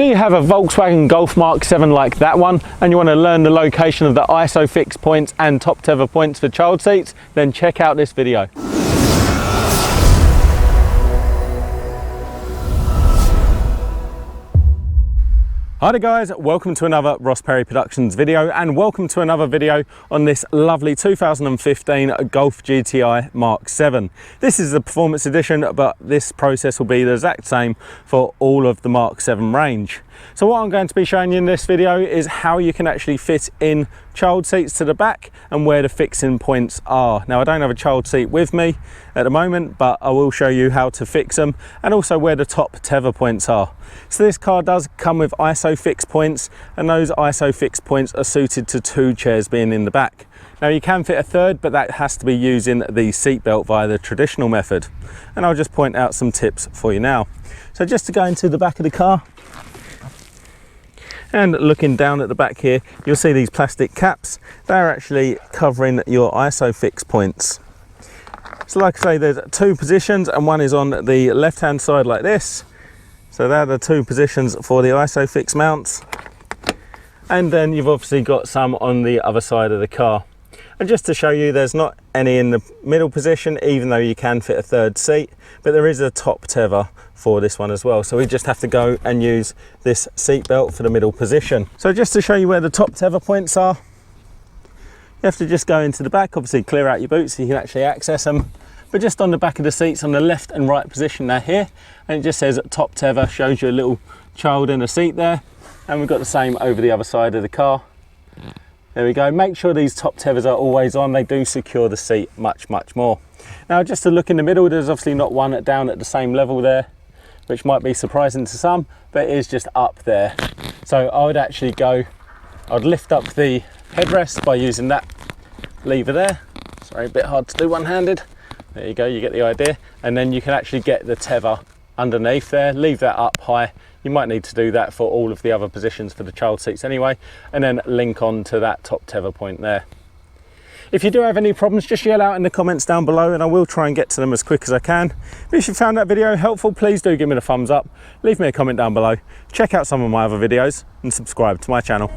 Do you have a Volkswagen Golf MK7 like that one and you want to learn the location of the ISOFIX points and top tether points for child seats? Then check out this video. Hi there guys, welcome to another Ross Perry Productions video and welcome to another video on this lovely 2015 Golf GTI MK7. This is the performance edition, but this process will be the exact same for all of the MK7 range. So what I'm going to be showing you in this video is how you can actually fit in child seats to the back and where the fixing points are. Now I don't have a child seat with me at the moment, but I will show you how to fix them and also where the top tether points are. So this car does come with ISOFIX points, and those ISOFIX points are suited to 2 chairs being in the back. Now you can fit a third, but that has to be using the seat belt via the traditional method. And I'll just point out some tips for you now. So just to go into the back of the car, and looking down at the back here, you'll see these plastic caps. They're actually covering your ISOFIX points. So like I say, there's 2 positions and one is on the left hand side like this. So they're the 2 positions for the ISOFIX mounts. And then you've obviously got some on the other side of the car. And just to show you, there's not any in the middle position, even though you can fit a third seat, but there is a top tether for this one as well. So we just have to go and use this seat belt for the middle position. So just to show you where the top tether points are, you have to just go into the back, obviously clear out your boots so you can actually access them. But just on the back of the seats on the left and right position, they're here, and it just says top tether, shows you a little child in a seat there. And we've got the same over the other side of the car. There we go. Make sure these top tethers are always on. They do secure the seat much more. Now just to look in the middle, there's obviously not one down at the same level there, which might be surprising to some, but it is just up there. So I would actually go, I'd lift up the headrest by using that lever there. Sorry, a bit hard to do one-handed. There you go, you get the idea. And then you can actually get the tether underneath there, leave that up high. You might need to do that for all of the other positions for the child seats anyway, and then link on to that top tether point there. If you do have any problems, just yell out in the comments down below and I will try and get to them as quick as I can. But if you found that video helpful, please do give me the thumbs up, leave me a comment down below, check out some of my other videos and subscribe to my channel.